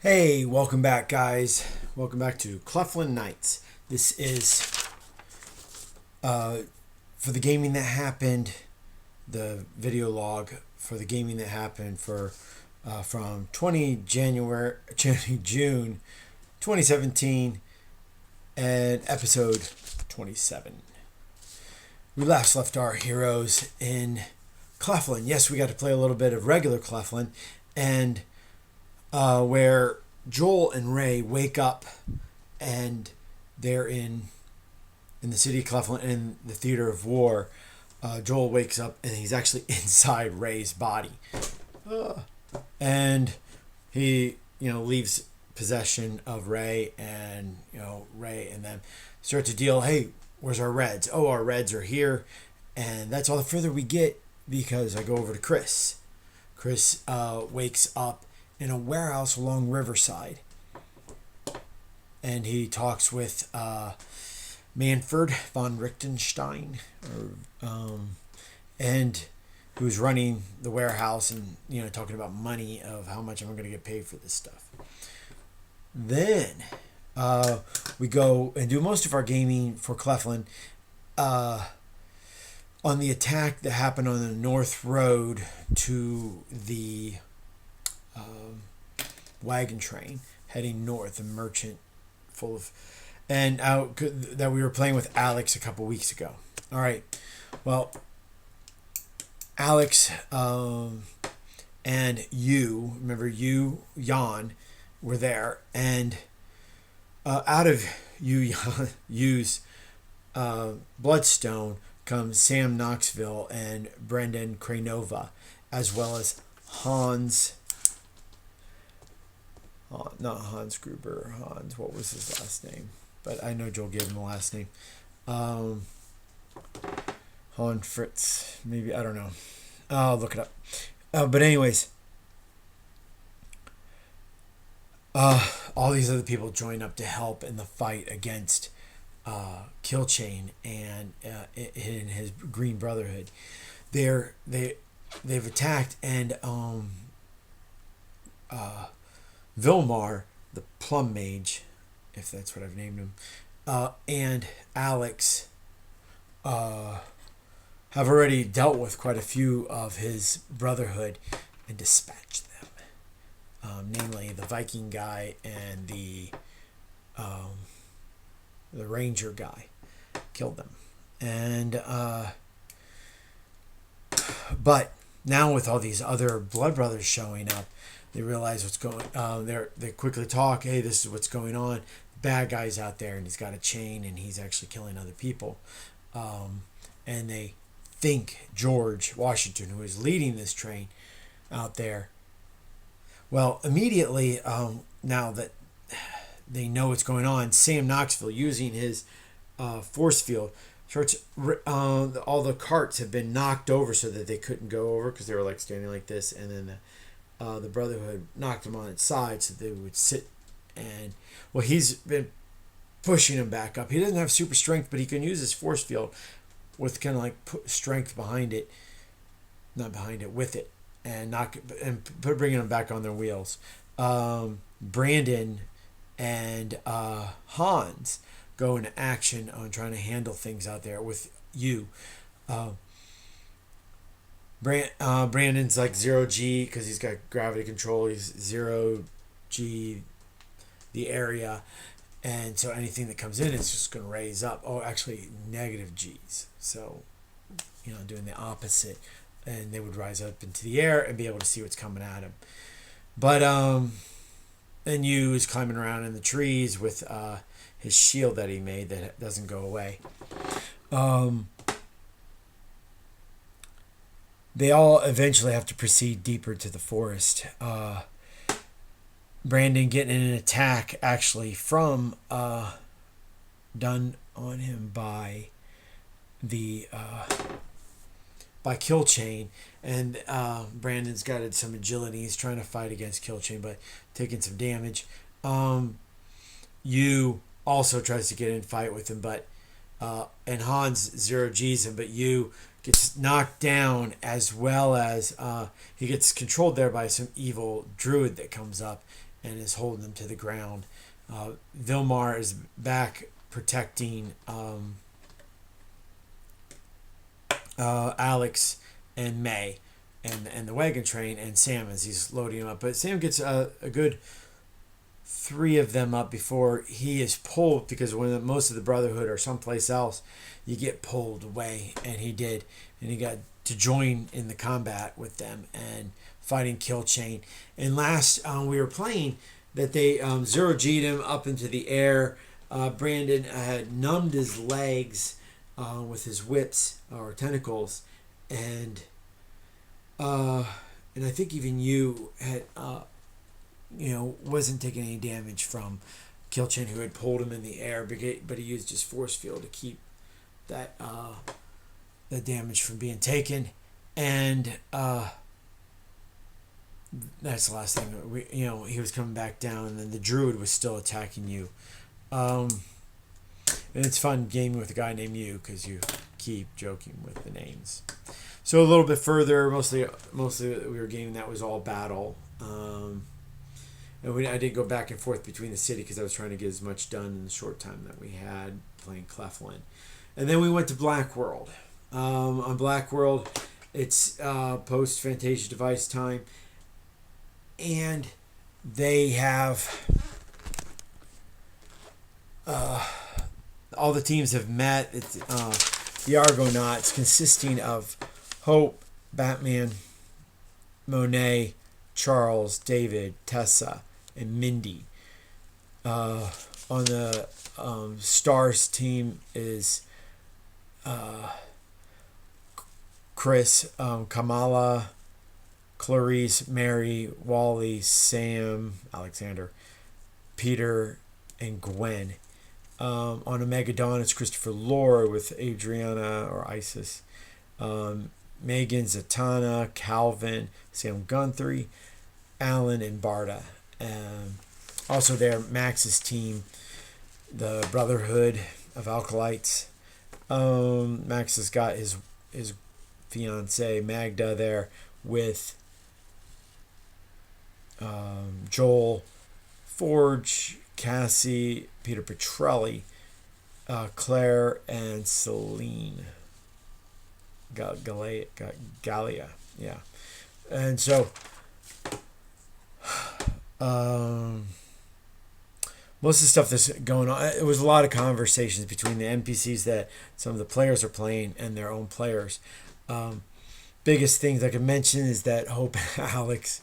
Hey, welcome back, guys. Welcome back to Cleflin Nights. This is for the gaming that happened, the video log for the gaming that happened for from 20 January, June 2017, and episode 27. We last left our heroes in Cleflin. Yes, we got to play a little bit of regular Cleflin, and where Joel and Ray wake up and they're in the city of Cleflin in the theater of war. Joel wakes up and he's actually inside Ray's body, and he leaves possession of Ray, and Ray and them start to deal. Hey, where's our Reds? Oh, our Reds are here, and that's all the further we get because I go over to Chris. Chris wakes up in a warehouse along Riverside, and he talks with Manfred von Richtenstein, and who's running the warehouse, and talking about money of how much I'm going to get paid for this stuff. Then we go and do most of our gaming for Cleflin on the attack that happened on the North Road to the wagon train heading north, a merchant full of, and out that we were playing with Alex a couple weeks ago. All right, well, Alex and Jan were there, and out of Yu's Bloodstone comes Sam Knoxville and Brendan Cranova, as well as Hans. Not Hans Gruber. Hans, what was his last name? But I know Joel gave him the last name. Han Fritz, maybe, I don't know. I'll look it up. But anyways, all these other people join up to help in the fight against Killchain and in his Green Brotherhood. They've attacked, and Vilmar, the Plum Mage, if that's what I've named him, and Alex have already dealt with quite a few of his Brotherhood and dispatched them. Namely, the Viking guy and the Ranger guy. Killed them. And but now with all these other Blood Brothers showing up, they realize what's going. They quickly talk. Hey, this is what's going on. Bad guy's out there, and he's got a chain, and he's actually killing other people. And they think George Washington, who is leading this train out there. Well, immediately, now that they know what's going on, Sam Knoxville, using his force field, starts. All the carts have been knocked over so that they couldn't go over because they were like standing like this, and then the Brotherhood knocked him on its side so they would sit. And well, he's been pushing him back up. He doesn't have super strength, but he can use his force field with kind of like strength behind it, not behind it, with it, and bringing them back on their wheels. Brandon and Hans go into action on trying to handle things out there with you. Brandon's like 0G because he's got gravity control. He's 0G the area, and so anything that comes in is just going to raise up. Oh, actually negative G's. So, doing the opposite, and they would rise up into the air and be able to see what's coming at him. But then you is climbing around in the trees with his shield that he made that doesn't go away. They all eventually have to proceed deeper to the forest. Brandon getting an attack actually from done on him by the by Killchain, and Brandon's got some agility. He's trying to fight against Killchain, but taking some damage. You also tries to get in fight with him, but and Hans 0Gs him, but you gets knocked down, as well as he gets controlled there by some evil druid that comes up and is holding them to the ground. Vilmar is back protecting Alex and May and the wagon train, and Sam as he's loading them up. But Sam gets a good 3 of them up before he is pulled, because when most of the Brotherhood are someplace else, you get pulled away, and he did, and he got to join in the combat with them and fighting Kill Chain. And last we were playing that they zero G'd him up into the air. Brandon had numbed his legs with his whips or tentacles, and I think even you had wasn't taking any damage from Kill Chain, who had pulled him in the air, but he used his force field to keep that damage from being taken. And that's the last thing. He was coming back down, and then the Druid was still attacking you. And it's fun gaming with a guy named you, because you keep joking with the names. So a little bit further, mostly we were gaming that was all battle. And I did go back and forth between the city because I was trying to get as much done in the short time that we had playing Cleflin. And then we went to Black World. On Black World, it's post Fantasia Device time, and they have all the teams have met. It's the Argonauts, consisting of Hope, Batman, Monet, Charles, David, Tessa, and Mindy. On the Stars team is Chris, Kamala, Clarice, Mary, Wally, Sam, Alexander, Peter, and Gwen. On Omega Dawn, it's Christopher Lord with Adriana or Isis, Megan, Zatanna, Calvin, Sam Guthrie, Alan, and Barda. Also there, Max's team, the Brotherhood of Alkalites. Max has got his fiancée Magda there with Joel, Forge, Cassie, Peter Petrelli, Claire, and Celine. Gallia, yeah. And so most of the stuff that's going on, it was a lot of conversations between the NPCs that some of the players are playing and their own players. Biggest things I could mention is that Hope and Alex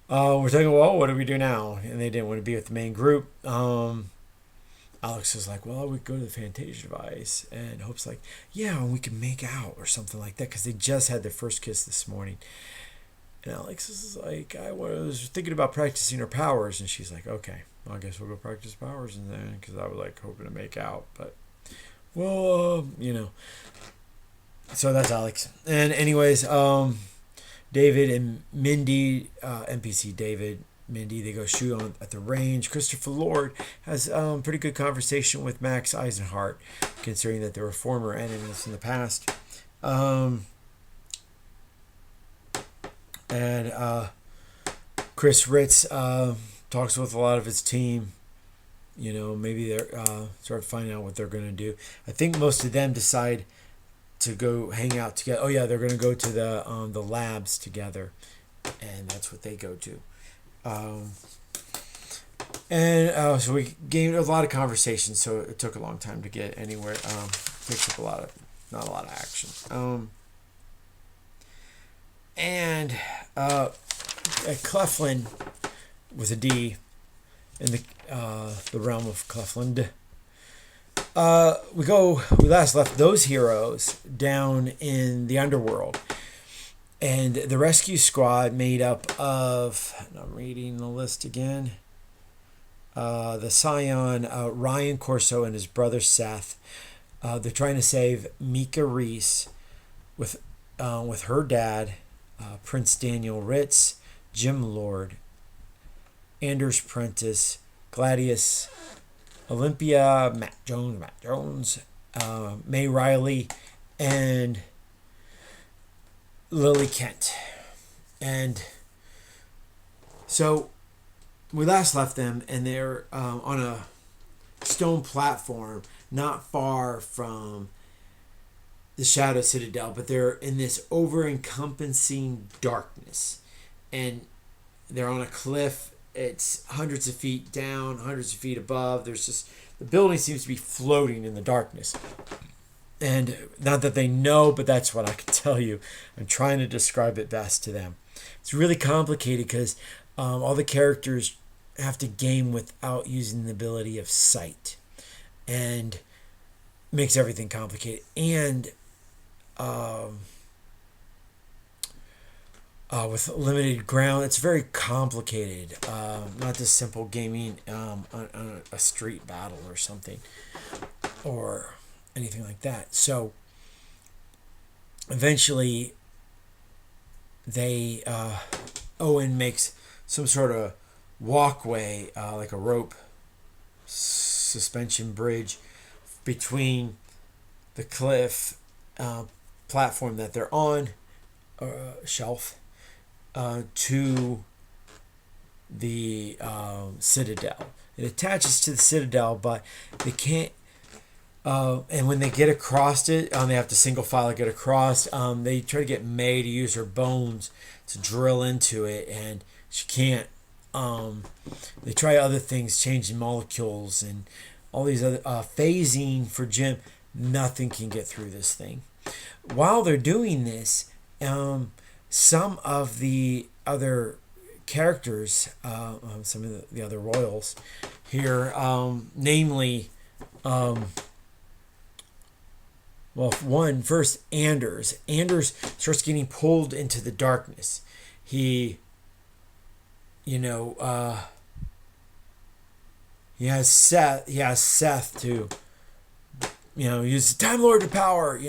we're talking, well, what do we do now? And they didn't want to be with the main group. Alex was like, well, we go to the Fantasia Device. And Hope's like, yeah, and we can make out or something like that, because they just had their first kiss this morning. And Alex is like, I was thinking about practicing her powers. And she's like, okay, well, I guess we'll go practice powers. And then, because I was like hoping to make out. But, well, So that's Alex. And anyways, David and Mindy, NPC David, Mindy, they go shoot at the range. Christopher Lord has pretty good conversation with Max Eisenhart, considering that they were former enemies in the past. And Chris Ritz talks with a lot of his team. Maybe they're start finding out what they're going to do. I think most of them decide to go hang out together. Oh yeah, they're going to go to the labs together, and that's what they go to. So we gained a lot of conversation, so it took a long time to get anywhere. Takes up not a lot of action. And at Cleflin with a D, in the realm of Clefland. We last left those heroes down in the underworld, and the rescue squad made up of, and I'm reading the list again, the Scion, Ryan Corso and his brother Seth. They're trying to save Mika Reese with her dad, Prince Daniel Ritz, Jim Lord, Anders Prentice, Gladius, Olympia, Matt Jones, May Riley, and Lily Kent. And so we last left them, and they're on a stone platform not far from the Shadow Citadel, but they're in this over-encompassing darkness. And they're on a cliff. It's hundreds of feet down, hundreds of feet above. The building seems to be floating in the darkness. And not that they know, but that's what I can tell you. I'm trying to describe it best to them. It's really complicated because all the characters have to game without using the ability of sight. And makes everything complicated. And with limited ground, it's very complicated. Not just simple gaming on a street battle or something, or anything like that. So eventually, Owen makes some sort of walkway, like a rope suspension bridge between the cliff platform that they're on, shelf, to the citadel. It attaches to the citadel, but they can't. And when they get across it, they have to single file get across. They try to get May to use her bones to drill into it, and she can't. They try other things, changing molecules and all these other phasing for Jim. Nothing can get through this thing. While they're doing this, some of the other characters, some of the other royals here, namely, first Anders. Anders starts getting pulled into the darkness. He has Seth to, use the Time Lord to power,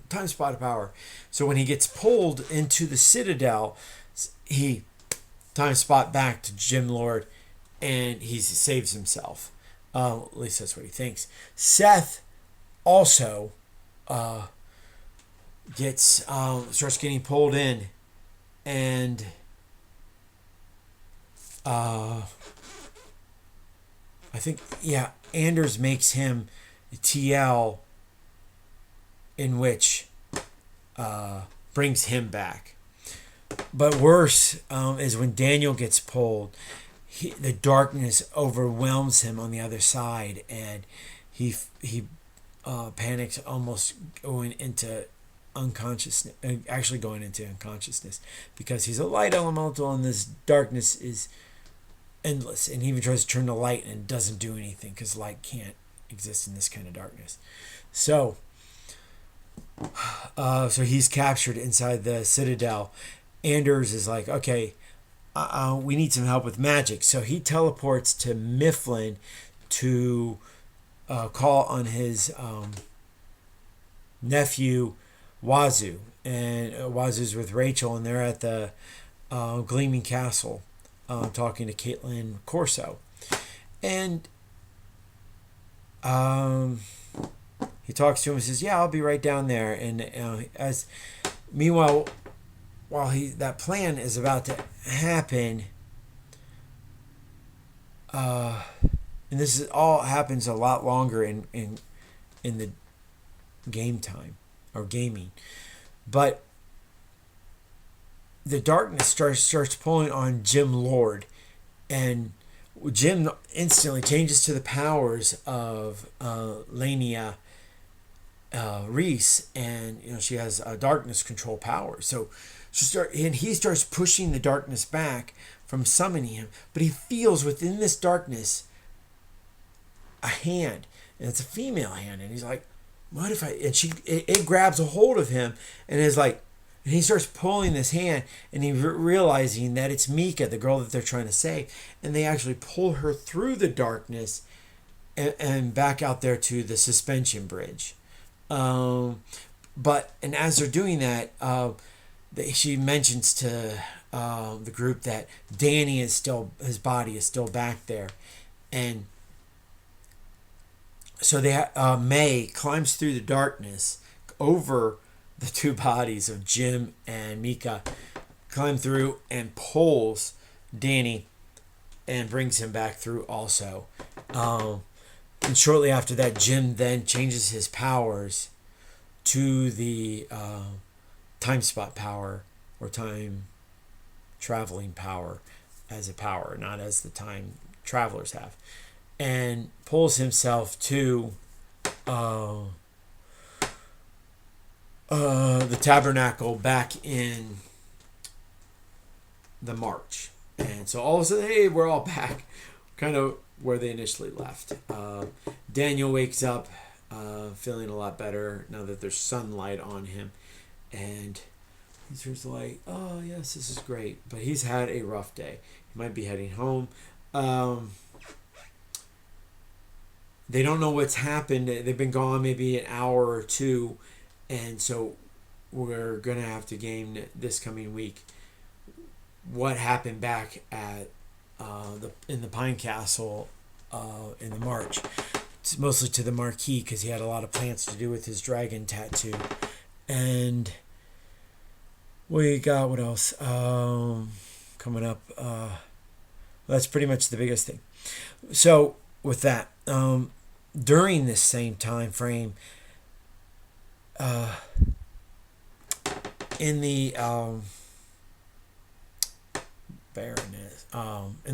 Time Spot to power. So when he gets pulled into the Citadel, he Time Spot back to Jim Lord, and he saves himself. At least that's what he thinks. Seth also starts getting pulled in, and I think, Anders makes him a TL, in which brings him back. But worse is when Daniel gets pulled, the darkness overwhelms him on the other side, and he panics, almost going into unconsciousness, because he's a light elemental, and this darkness is endless. And he even tries to turn the light, and it doesn't do anything because light can't exist in this kind of darkness. So he's captured inside the Citadel. Anders is like, okay, we need some help with magic. So he teleports to Mifflin to call on his nephew Wazoo. And Wazoo's with Rachel, and they're at the Gleaming Castle talking to Caitlin Corso. And he talks to him and says, "Yeah, I'll be right down there." And meanwhile, while that plan is about to happen, and this all happens a lot longer in the game time or gaming, but the darkness starts pulling on Jim Lord, and Jim instantly changes to the powers of Lania Reese, and she has darkness control powers. So he starts pushing the darkness back from summoning him, but he feels within this darkness a hand, and it's a female hand, and he's like, "What if I?" And it grabs a hold of him, and is like, and he starts pulling this hand, and he's realizing that it's Mika, the girl that they're trying to save, and they actually pull her through the darkness and back out there to the suspension bridge. And as they're doing that, she mentions to the group that Danny his body is still back there, and so May climbs through the darkness over the two bodies of Jim and Mika, climb through and pulls Danny and brings him back through also. And shortly after that, Jim then changes his powers to the time spot power, or time traveling power, as a power, not as the time travelers have, and pulls himself to the tabernacle back in the March. And so all of a sudden, hey, we're all back, kind of where they initially left. Daniel wakes up feeling a lot better now that there's sunlight on him, and he's just like, oh yes, this is great. But he's had a rough day. He might be heading home. They don't know what's happened. They've been gone maybe an hour or two, and so we're gonna have to gain this coming week what happened back at in the Pine Castle in the March. It's mostly to the Marquis, because he had a lot of plans to do with his dragon tattoo. And we got what else coming up? That's pretty much the biggest thing. So with that, during this same time frame, in the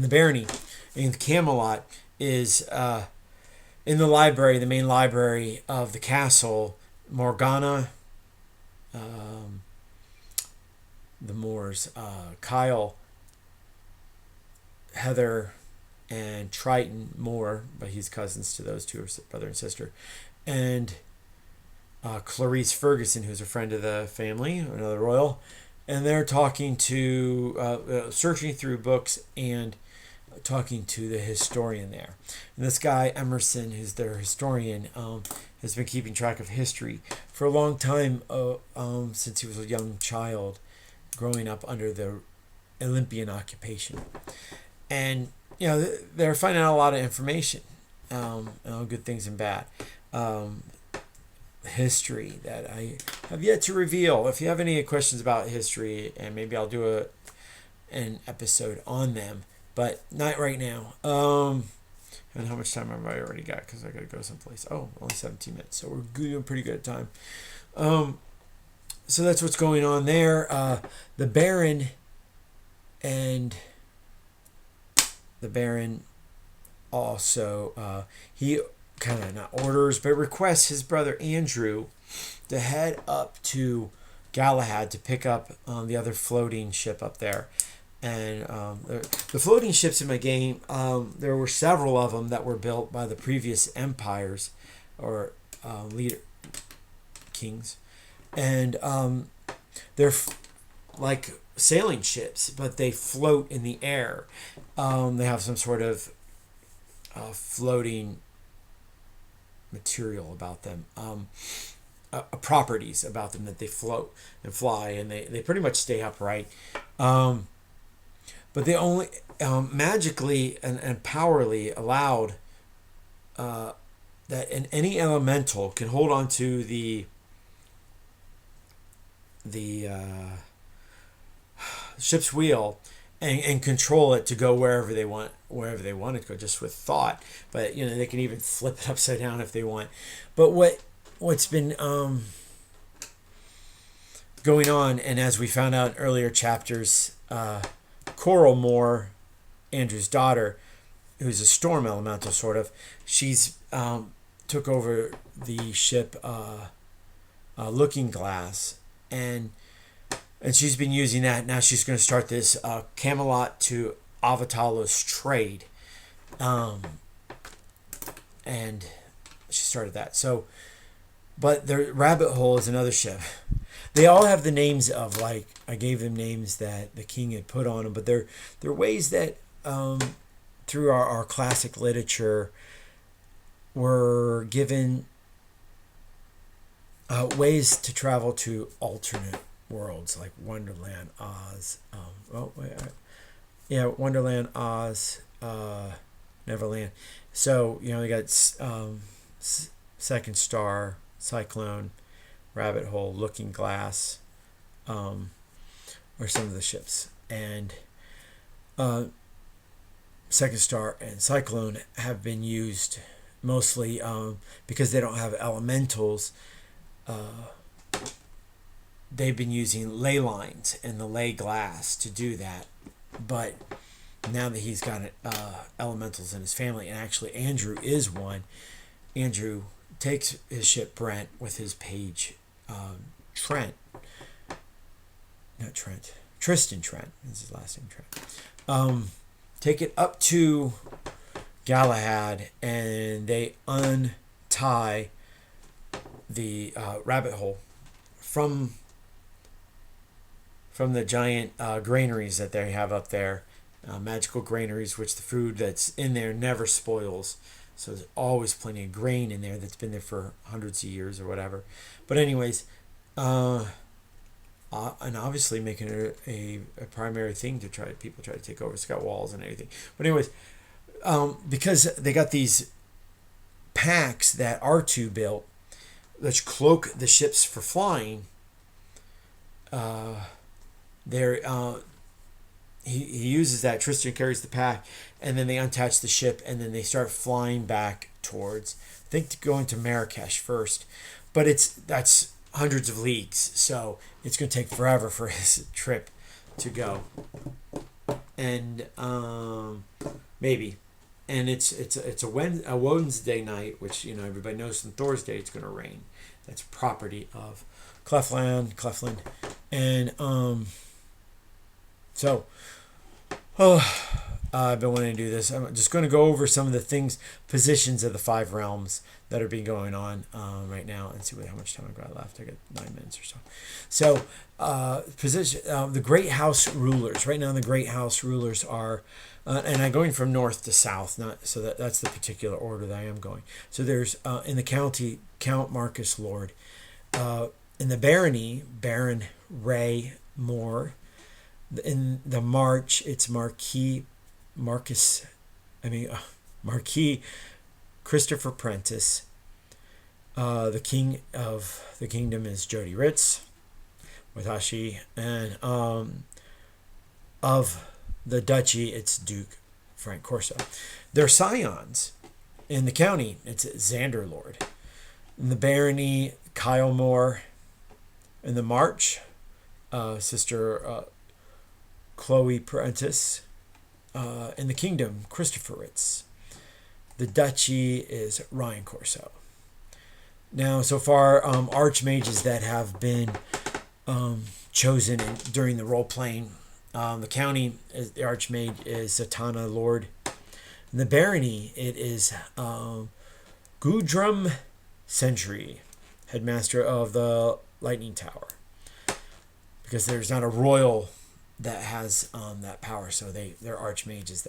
barony in Camelot is in the library, the main library of the castle, Morgana, the Moors, Kyle, Heather, and Triton Moore, but he's cousins to those two, brother and sister, and Clarice Ferguson, who's a friend of the family, another royal, and they're talking to, searching through books and talking to the historian there. And this guy, Emerson, who's their historian, has been keeping track of history for a long time, since he was a young child, growing up under the Olympian occupation. And, they're finding out a lot of information, good things and bad. History that I have yet to reveal. If you have any questions about history, and maybe I'll do an episode on them, but not right now. And how much time have I already got? Because I got to go someplace. Oh, only 17 minutes, so we're doing pretty good at time. So that's what's going on there. The Baron also he kind of not orders, but requests his brother Andrew to head up to Galahad to pick up the other floating ship up there. And the floating ships in my game, there were several of them that were built by the previous empires or leader kings, and they're like sailing ships, but they float in the air. They have some sort of floating material about them, properties about them, that they float and fly, and they pretty much stay upright. But they only magically and powerfully allowed that any elemental can hold on to the ship's wheel and control it to go wherever they want it to go, just with thought. But they can even flip it upside down if they want. But what's been going on, and as we found out in earlier chapters, Coral Moore, Andrew's daughter, who's a storm elemental sort of, she's took over the ship Looking Glass, and she's been using that. Now she's going to start this Camelot to Avatalos trade, and she started that. So, but the Rabbit Hole is another ship. They all have the names of, like, I gave them names that the king had put on them, but they're ways that through our classic literature were given ways to travel to alternate worlds, like Wonderland, Oz. Wonderland, Oz, Neverland. So you got Second Star, Cyclone, Rabbit Hole, Looking Glass, or some of the ships. And Second Star and Cyclone have been used mostly because they don't have elementals. They've been using ley lines and the ley glass to do that. But now that he's got elementals in his family, and actually Andrew is one, Andrew takes his ship Brent with his page Trent. Not Trent. Tristan Trent is his last name, Trent. Take it up to Galahad, and they untie the rabbit hole from the giant granaries that they have up there, magical granaries, which the food that's in there never spoils. So there's always plenty of grain in there that's been there for hundreds of years or whatever. But anyways, and obviously making it a primary thing to people try to take over. It's got walls and everything. But anyways, because they got these packs that R2 built, which cloak the ships for flying, he uses that. Tristan carries the pack, and then they unattach the ship, and then they start flying back towards, I think, going to Marrakesh first. But that's hundreds of leagues, so it's going to take forever for his trip to go. And maybe, and it's a Wednesday night, which everybody knows. On Thursday it's going to rain. That's property of Clefland, and so. I've been wanting to do this. I'm just going to go over some of the positions of the 5 realms that are being going on right now, and see how much time I've got left. I got 9 minutes or so. So, position the Great House rulers. Right now, the Great House rulers are, and I'm going from north to south. That's the particular order that I am going. So there's in the county, Count Marcus Lord. In the barony, Baron Ray Moore. In the March, it's Marquis Christopher Prentice. The king of the kingdom is Jody Ritz, Watashi, and of the duchy, it's Duke Frank Corso. They're scions. In the county, it's Xander Lord. In the barony, Kyle Moore. In the March, Sister Chloe Prentice. In the kingdom, Christopher Ritz. The duchy is Ryan Corso. Now, so far, archmages that have been chosen during the role playing. The county, the archmage is Satana Lord. In the barony, it is Gudrum Sentry, headmaster of the Lightning Tower. Because there's not a royal that has that power, so they're archmages.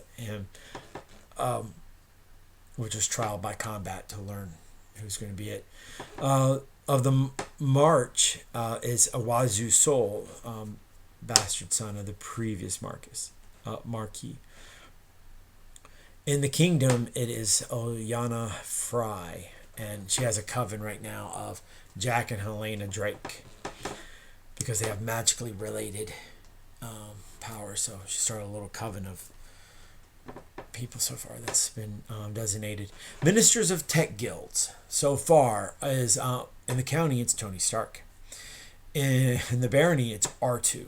Which was trial by combat to learn who's going to be it. Of the March is Awazu Soul, bastard son of the previous Marquis. In the kingdom, it is Oyana Fry, and she has a coven right now of Jack and Helena Drake, because they have magically related power. So she started a little coven of people so far that's been designated. Ministers of Tech Guilds so far is in the county, it's Tony Stark. In the barony, it's R2.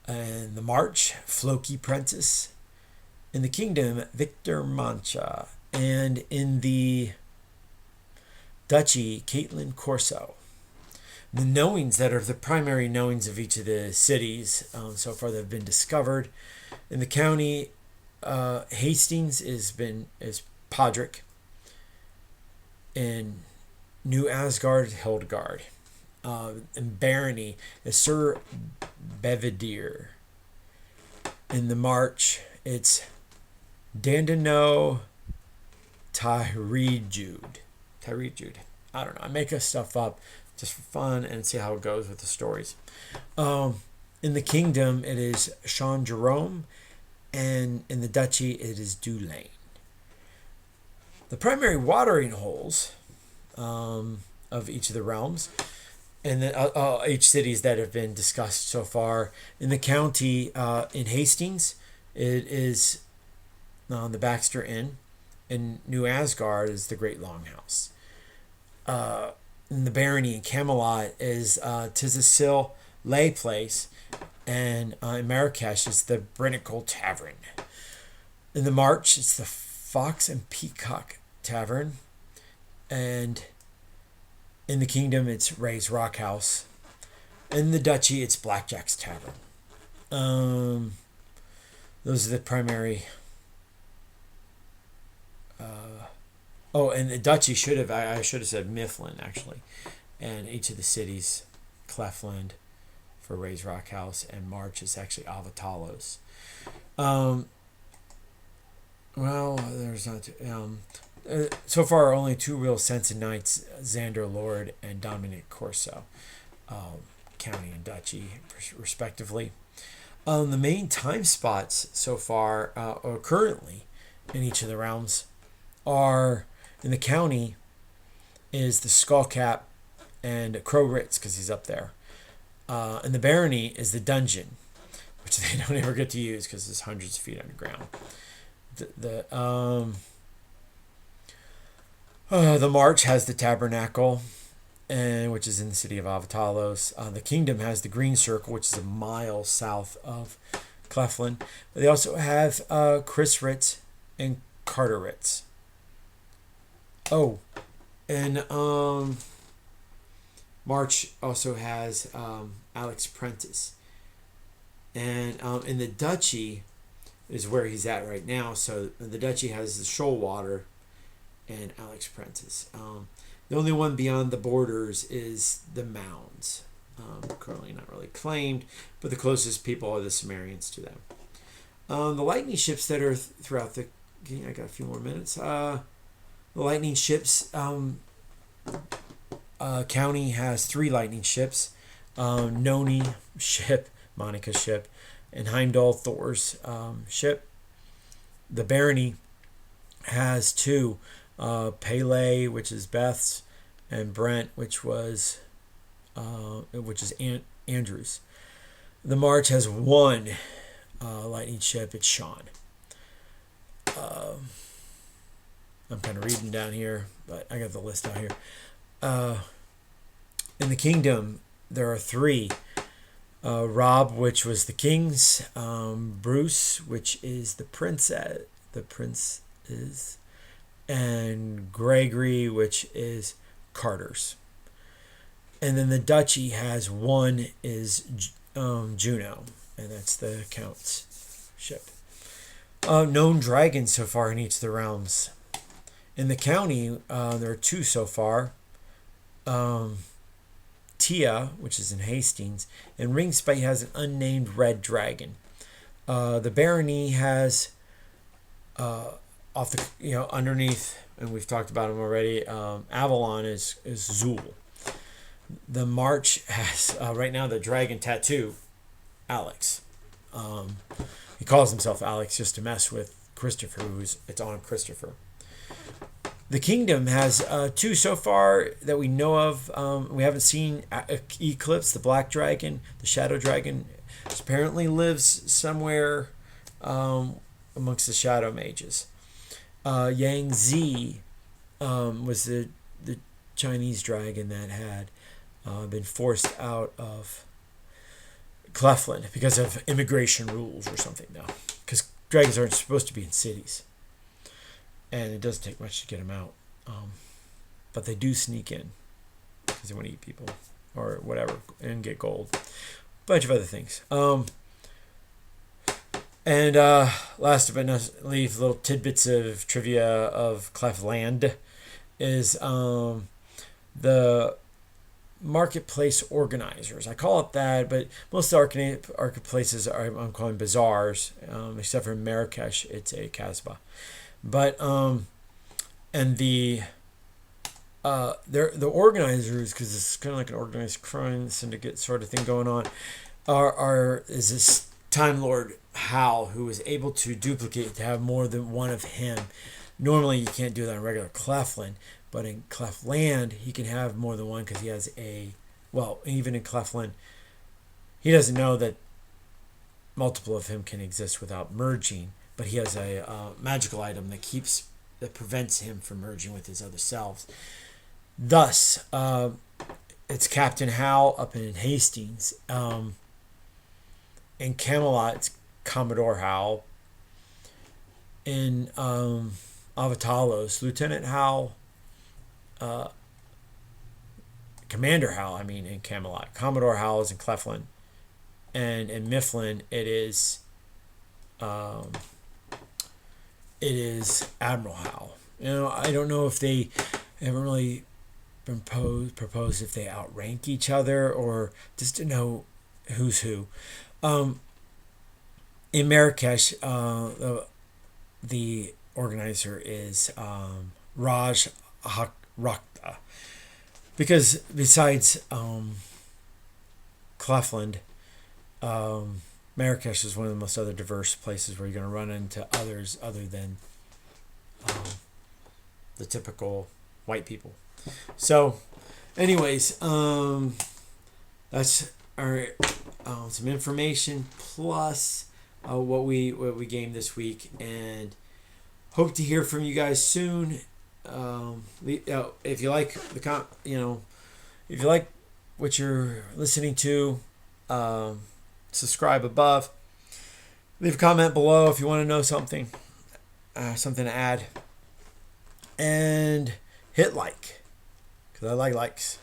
In the March, Floki Prentice. In the kingdom, Victor Mancha. And in the duchy, Caitlin Corso. The knowings that are the primary knowings of each of the cities so far that have been discovered. In the county, Hastings is Podrick. In New Asgard, Hildegard. In Barony is Sir Bedivere. In the March, it's Dandino Tyrejude. I don't know. I make this stuff up just for fun and see how it goes with the stories. In the kingdom, it is Sean Jerome. And in the duchy, it is Dulane. The primary watering holes of each of the realms and each cities that have been discussed so far. In the county, in Hastings, it is the Baxter Inn. In New Asgard is the Great Longhouse. In the Barony in Camelot is Tis a Sill Lay Place, and in Marrakesh is the Brinicle Tavern. In the March, it's the Fox and Peacock Tavern, and in the Kingdom, it's Ray's Rock House. In the Duchy, it's Blackjack's Tavern. Those are the primary. And the Duchy I should have said Mifflin actually, and each of the cities, Clefland for Ray's Rock House, and March is actually Avatalos. There's not. So far, only two real Sensen Knights, Xander Lord and Dominic Corso, county and duchy, respectively. The main time spots so far, or currently, in each of the realms, are in the county is the Skullcap and Crow Ritz, because he's up there. And the barony is the dungeon, which they don't ever get to use because it's hundreds of feet underground. The March has the Tabernacle, which is in the city of Avatalos. The Kingdom has the Green Circle, which is a mile south of Clefland. They also have Chris Ritz and Carter Ritz. And March also has Alex Prentice. And in the Duchy is where he's at right now. So the Duchy has the Shoalwater and Alex Prentice. The only one beyond the borders is the Mounds. Currently not really claimed, but the closest people are the Sumerians to them. The lightning ships that are throughout the... I got a few more minutes. The lightning ships... county has 3 lightning ships. Noni ship, Monica ship, and Heimdall, Thor's ship. The barony has 2. Pele, which is Beth's, and Brent, which is Andrew's. The March has 1 lightning ship. It's Sean. I'm kind of reading down here, but I got the list out here. In the Kingdom, there are 3. Rob, which was the king's. Bruce, which is the prince is. And Gregory, which is Carter's. And then the Duchy has 1 is Juno, and that's the Count's ship. Known dragons so far in each of the realms. In the county, there are 2 so far. Tia, which is in Hastings, and Ringspite has an unnamed red dragon. The barony has underneath, and we've talked about him already. Avalon is Zool. The March has right now the dragon tattoo, Alex. He calls himself Alex just to mess with Christopher, it's on Christopher. The Kingdom has 2 so far that we know of. We haven't seen Eclipse, the black dragon, the shadow dragon. Apparently lives somewhere amongst the shadow mages. Yang Zi was the Chinese dragon that had been forced out of Clefland because of immigration rules or something now. Because dragons aren't supposed to be in cities. And it doesn't take much to get them out. But they do sneak in because they want to eat people or whatever and get gold. Bunch of other things. And last but not least, little tidbits of trivia of Clefland is the marketplace organizers. I call it that, but most of the marketplaces I'm calling bazaars, except for Marrakesh, it's a kasbah. But and the organizers, because it's kind of like an organized crime syndicate sort of thing going on, is this Time Lord Hal, who is able to duplicate to have more than one of him. Normally you can't do that in regular Clefland, but in Clefland he can have more than one because he has even in Clefland he doesn't know that multiple of him can exist without merging. but he has a magical item that prevents him from merging with his other selves. Thus, it's Captain Hal up in Hastings. In Camelot, it's Commodore Hal. In Avatalos, Lieutenant Hal, Commander Hal, in Camelot. Commodore Hal is in Cleflin. And in Mifflin, it is Admiral Hal. I don't know if they haven't really proposed if they outrank each other or just to know who's who. In Marrakesh, the organizer is Raj Rakta. Because besides Clefland, Marrakesh is one of the most other diverse places where you're going to run into others other than the typical white people. So, anyways, that's our some information plus what we gamed this week, and hope to hear from you guys soon. If you like if you like what you're listening to, subscribe above. Leave a comment below if you want to know something to add, and hit like, because I like likes.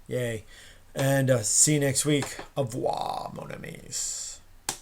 Yay. And see you next week. Au revoir, mon amis.